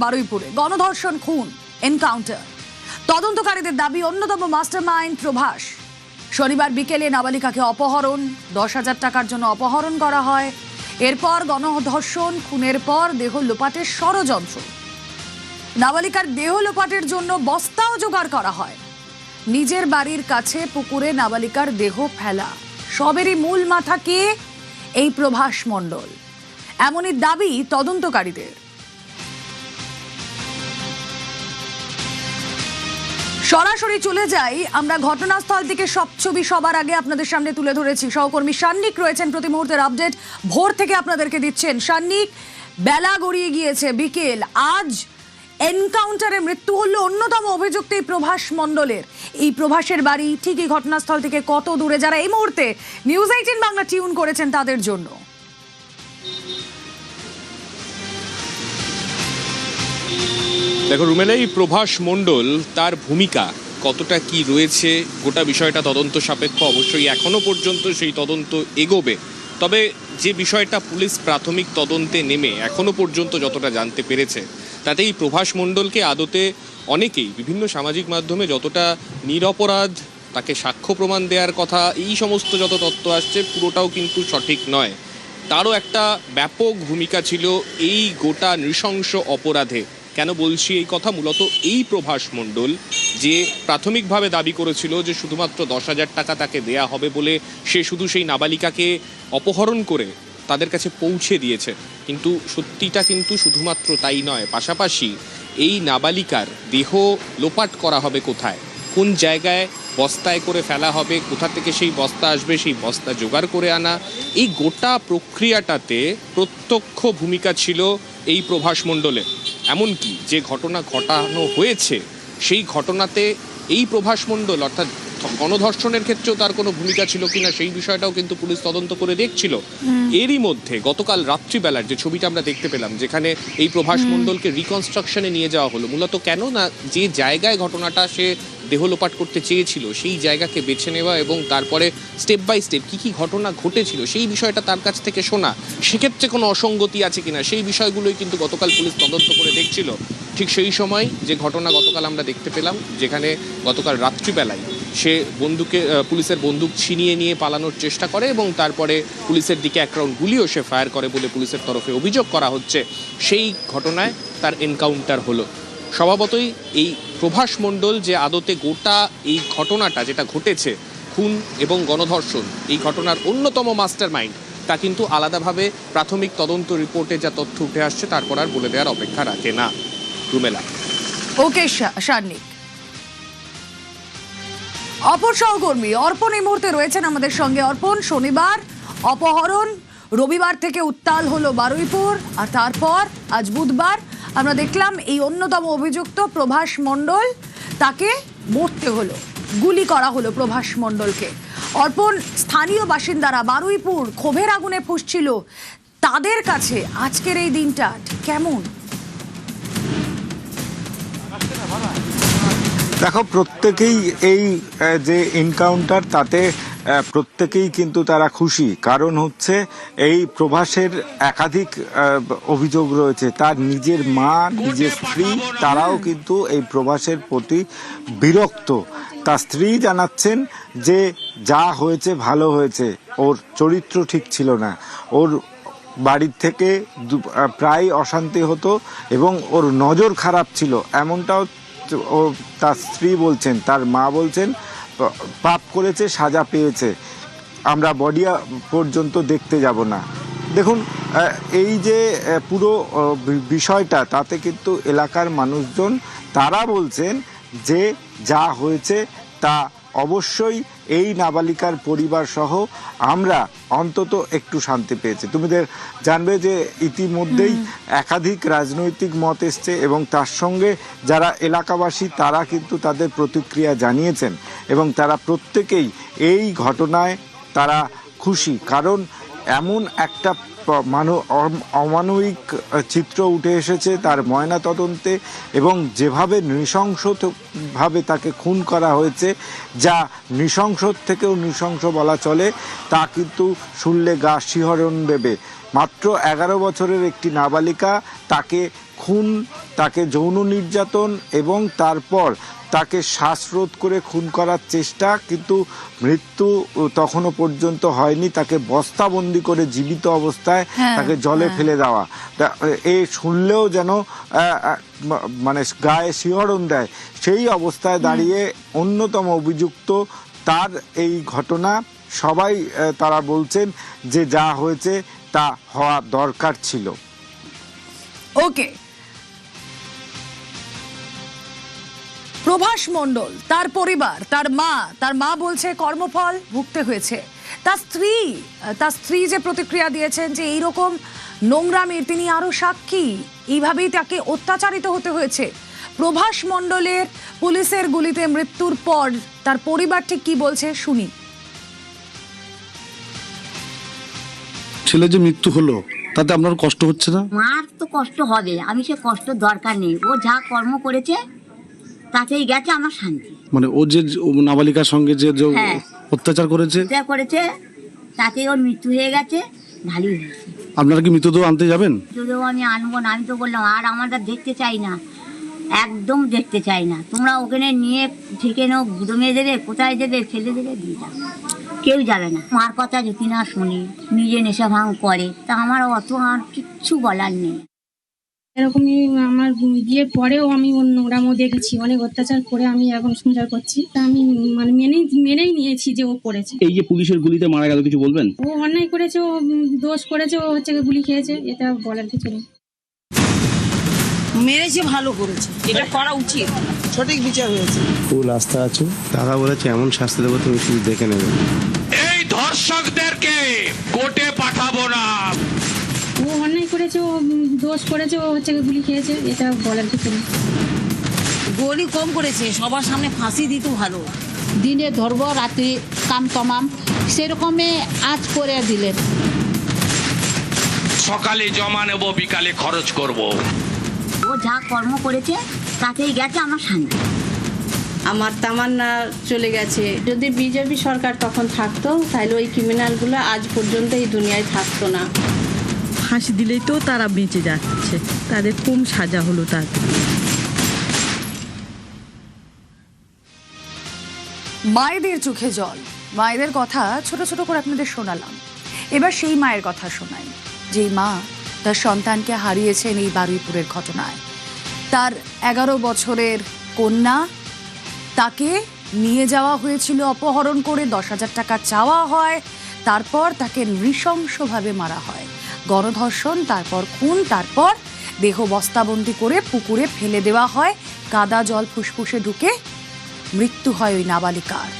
বারুইপুরে গণধর্ষণ খুন এনকাউন্টার তদন্তকারীদের দাবি অন্যতম মাস্টারমাইন্ড প্রভাস। শনিবার বিকেলে নাবালিকাকে অপহরণ, 10,000 টাকার জন্য অপহরণ করা হয়। এরপর গণধর্ষণ খুনের পর দেহ লোপাটের ষড়যন্ত্র। নাবালিকার দেহ লোপাটের জন্য বস্তাও জোগাড় করা হয়। নিজের বাড়ির কাছে পুকুরে নাবালিকার দেহ ফেলা। সবেরই মূল মাথা কে? এই প্রভাস মণ্ডল। এমনই দাবি তদন্তকারীদের। সরাসরি চলে যাই আমরা ঘটনাস্থল থেকে। সব ছবি সবার আগে আপনাদের সামনে তুলে ধরেছি। সহকর্মী সান্নিক রয়েছেন প্রতি মুহূর্তের আপডেট ভোর থেকে আপনাদেরকে দিচ্ছেন। সান্নিক, বেলা গড়িয়ে গিয়েছে বিকেল। আজ এনকাউন্টারে মৃত্যু হলো অন্যতম অভিযুক্ত এই প্রভাস মণ্ডলের। এই প্রভাসের বাড়ি ঠিক এই ঘটনাস্থল থেকে কত দূরে? যারা এই মুহূর্তে নিউজ 18 বাংলা টিউন করেছেন তাদের জন্য। দেখো রুমেলা, এই প্রভাস মণ্ডল তার ভূমিকা কতটা কি রয়েছে গোটা বিষয়টা তদন্ত সাপেক্ষ। অবশ্যই এখনো পর্যন্ত সেই তদন্ত এগোবে। তবে যে বিষয়টা পুলিশ প্রাথমিক তদন্তে নেমে এখনো পর্যন্ত যতটা জানতে পেরেছে তাতে এই প্রভাস মণ্ডলকে আদতে অনেকেই বিভিন্ন সামাজিক মাধ্যমে যতটা নিরপরাধ, তাকে সাক্ষ্য প্রমাণ দেওয়ার কথা, এই সমস্ত যত তথ্য আসছে পুরোটাও কিন্তু সঠিক নয়। তারও একটা ব্যাপক ভূমিকা ছিল এই গোটা নৃশংস অপরাধে। কেন বলছি এই কথা? মূলত এই প্রভাস মণ্ডল যে প্রাথমিকভাবে দাবি করেছিল যে শুধুমাত্র 10,000 টাকা তাকে দেয়া হবে বলে সে শুধু সেই নাবালিকাকে অপহরণ করে তাদের কাছে পৌঁছে দিয়েছে, কিন্তু সত্যিটা কিন্তু শুধুমাত্র তাই নয়। পাশাপাশি এই নাবালিকার দেহ লোপাট করা হবে কোথায়, কোন জায়গায় বস্তায় করে ফেলা হবে, কোথা থেকে সেই বস্তা আসবে, সেই বস্তা জোগাড় করে আনা, এই গোটা প্রক্রিয়াটাতে প্রত্যক্ষ ভূমিকা ছিল এই প্রভাস মণ্ডলের। এমনকি যে ঘটনা ঘটানো হয়েছে সেই ঘটনাতে এই প্রভাস মণ্ডল অর্থাৎ গণধর্ষণের ক্ষেত্রেও তার কোনো ভূমিকা ছিল কিনা সেই বিষয়টাও কিন্তু পুলিশ তদন্ত করে দেখছিল। এরই মধ্যে গতকাল রাত্রিবেলার যে ছবিটা আমরা দেখতে পেলাম, যেখানে এই প্রভাস মণ্ডলকে রিকনস্ট্রাকশনে নিয়ে যাওয়া হলো, মূলত কেন না যে জায়গায় ঘটনাটা সে দেহ লোপাট করতে চেয়েছিল সেই জায়গাকে বেছে নেওয়া এবং তারপরে স্টেপ বাই স্টেপ কী কী ঘটনা ঘটেছিল সেই বিষয়টা তার কাছ থেকে শোনা, সেক্ষেত্রে কোনো অসঙ্গতি আছে কিনা সেই বিষয়গুলোই কিন্তু গতকাল পুলিশ তদন্ত করে দেখছিল। ঠিক সেই সময় যে ঘটনা গতকাল আমরা দেখতে পেলাম, যেখানে গতকাল রাত্রিবেলায় সে পুলিশের বন্দুক ছিনিয়ে নিয়ে পালানোর চেষ্টা করে এবং তারপরে পুলিশের দিকে এক রাউন্ড গুলিও সে ফায়ার করে বলে পুলিশের তরফে অভিযোগ করা হচ্ছে। সেই ঘটনায় তার এনকাউন্টার হলো। স্বভাবতই এই প্রভাস মণ্ডল যে আদতে গোটা এই ঘটনাটা যেটা ঘটেছে, খুন এবং গণধর্ষণ, এই ঘটনার অন্যতম মাস্টার মাইন্ড, তা কিন্তু আলাদাভাবে প্রাথমিক তদন্ত রিপোর্টে যা তথ্য উঠে আসছে তারপর আর বলে দেওয়ার অপেক্ষা রাখে না। রুমেলা। ওকে সান্নিক। অপর সহকর্মী অর্পণ এই মুহূর্তে রয়েছেন আমাদের সঙ্গে। অর্পণ, শনিবার অপহরণ, রবিবার থেকে উত্তাল হলো বারুইপুর, আর তারপর আজ বুধবার আমরা দেখলাম এই অন্যতম অভিযুক্ত প্রভাস মণ্ডল, তাকে মরতে হলো, গুলি করা হলো প্রভাস মণ্ডলকে। অর্পণ, স্থানীয় বাসিন্দারা বারুইপুর ক্ষোভের আগুনে ফুঁসছিল, তাদের কাছে আজকের এই দিনটা ঠিক কেমন? দেখো, প্রত্যেকেই এই যে এনকাউন্টার তাতে প্রত্যেকেই কিন্তু তারা খুশি। কারণ হচ্ছে এই প্রভাসের একাধিক অভিযোগ রয়েছে। তার নিজের মা, নিজের স্ত্রী, তারাও কিন্তু এই প্রভাসের প্রতি বিরক্ত। তার স্ত্রী জানাচ্ছেন যে যা হয়েছে ভালো হয়েছে, ওর চরিত্র ঠিক ছিল না, ওর বাড়ির থেকে প্রায় অশান্তি হতো এবং ওর নজর খারাপ ছিল, এমনটাও ও তার স্ত্রী বলছেন। তার মা বলছেন পাপ করেছে, সাজা পেয়েছে, আমরা বডি পর্যন্ত দেখতে যাব না। দেখুন, এই যে পুরো বিষয়টা, তাতে কিন্তু এলাকার মানুষজন তারা বলছেন যে যা হয়েছে তা অবশ্যই এই নাবালিকার পরিবার সহ আমরা অন্তত একটু শান্তি পেয়েছি। তোমাদের জানবে যে ইতিমধ্যেই একাধিক রাজনৈতিক মত এসছে এবং তার সঙ্গে যারা এলাকাবাসী তারা কিন্তু তাদের প্রতিক্রিয়া জানিয়েছেন এবং তারা প্রত্যেকেই এই ঘটনায় তারা খুশি। কারণ এমন একটা অমানবিক চিত্র উঠে এসেছে তার ময়না তদন্তে এবং যেভাবে নৃশংসভাবে তাকে খুন করা হয়েছে, যা নৃশংস থেকেও নৃশংস বলা চলে, তা কিন্তু শুনলে গা শিহরণ দেবে। মাত্র 11 বছরের একটি নাবালিকা, তাকে খুন, তাকে যৌন নির্যাতন এবং তারপর তাকে শ্বাসরোধ করে খুন করার চেষ্টা, কিন্তু মৃত্যু তখনও পর্যন্ত হয়নি। তাকে বস্তাবন্দি করে জীবিত অবস্থায় তাকে জলে ফেলে দেওয়া, এই শুনলেও যেন মানে গায়ে শিহরণ দেয়। সেই অবস্থায় দাঁড়িয়ে অন্যতম অভিযুক্ত, তার এই ঘটনা সবাই তারা বলছেন যে যা হয়েছে তা হওয়া দরকার ছিল। ওকে, প্রভাস মণ্ডল, তার পরিবার, তার মা বলছে কর্মফল ভুগতে হয়েছে। তার স্ত্রী যে প্রতিক্রিয়া দিয়েছেন যে এইরকম নোংরামির তিনি আরো সাক্ষী, এইভাবেই তাকে অত্যাচারিত হতে হয়েছে। প্রভাস মণ্ডলের পুলিশের গুলিতে মৃত্যুর পর তার পরিবার ঠিক কি বলছে শুনি। ছেলে যে মৃত্যু হলো তাতে আপনার কষ্ট হচ্ছে না? মার তো কষ্ট হবে, আমি সে কষ্ট দরকার নেই। ও যা কর্ম করেছে তাতেই গেছে আমার শান্তি। মানে ও যে নাবালিকার সঙ্গে যে হ্যাঁ। অত্যাচার করেছে, যা করেছে তাতে ওর মৃত্যু হয়ে গেছে, ভালোই হয়েছে। আপনারা কি মৃতদেহ আনতে যাবেন? যদিও আমি আনবো না, আমি তো বললাম আর আমরা দেখতে চাই না, একদম দেখতে চাই না। তোমরা ওখানে নিয়ে থেকে নাও, দমে দেবে, কোথায় দেবে, ফেলে দেবে, দিয়ে যাবে, কেউ যাবে না। মার কথা যদি না শুনি, নিজে নেশা ভাঙ করে, তা আমার অত আর কিচ্ছু বলার নেই। এরকমই আমার বিয়ের পরেও আমি অন্য নোংরামও দেখেছি, অনেক অত্যাচার করে আমি এখন সংসার করছি। তা আমি মানে মেনেই নিয়েছি যে ও করেছে। এই যে পুলিশের গুলিতে মারা গেল, কিছু বলবেন? ও অন্যায় করেছে, ও দোষ করেছে, ও হচ্ছে গুলি খেয়েছে, এটা বলার কিছু নেই। মেরেছে, ভালো করেছে, এটা করা উচিত, সঠিক বিচার হয়েছে। ফুল আস্থা আছে, দাদা বলেছে এমন শাস্তি দেবো তুমি শুধু দেখে নেবে। এই ধর্ষকদেরকে কোর্টে পাঠাবো না। ও অন্যায় করেছে, ও দোষ করেছে, ও হচ্ছে গুলি খেয়েছে, এটা বলার কিছু নেই। গলি কম করেছে, সবার সামনে ফাঁসি দিত ভালো। দিনে ধরবো, রাত্রি কাম তমাম, সেরকমই আজ করে দিলেন। সকালে জমা নেব, বিকালে খরচ করব। ও যা কর্ম করেছে তাতেই গেছে আমার শান্তি। আমার তামান্না চলে গেছে। যদি বিজেপি সরকার তখন থাকতো তাহলে ওই ক্রিমিনালগুলো আজ পর্যন্ত এই দুনিয়ায় থাকতো না। ফাঁসি দিলেই তো তারা বেঁচে যাচ্ছে, তাদের কম সাজা হলো। তার মায়েদের চোখে জল, মায়েদের কথা ছোট ছোট করে আপনাদের শোনালাম। এবার সেই মায়ের কথা শোনাই, যেই মা তার সন্তানকে হারিয়েছেন এই বারুইপুরের ঘটনায়। তার 11 বছরের কন্যা, তাকে নিয়ে যাওয়া হয়েছিল অপহরণ করে, 10,000 টাকা চাওয়া হয়, তারপর তাকে নৃশংসভাবে মারা হয়। গণধর্ষণ, তারপর খুন, তারপর দেহ বস্তাবন্দি করে পুকুরে ফেলে দেওয়া হয়। কাদা জল ফুসফুসে ঢুকে মৃত্যু হয় ওই নাবালিকার।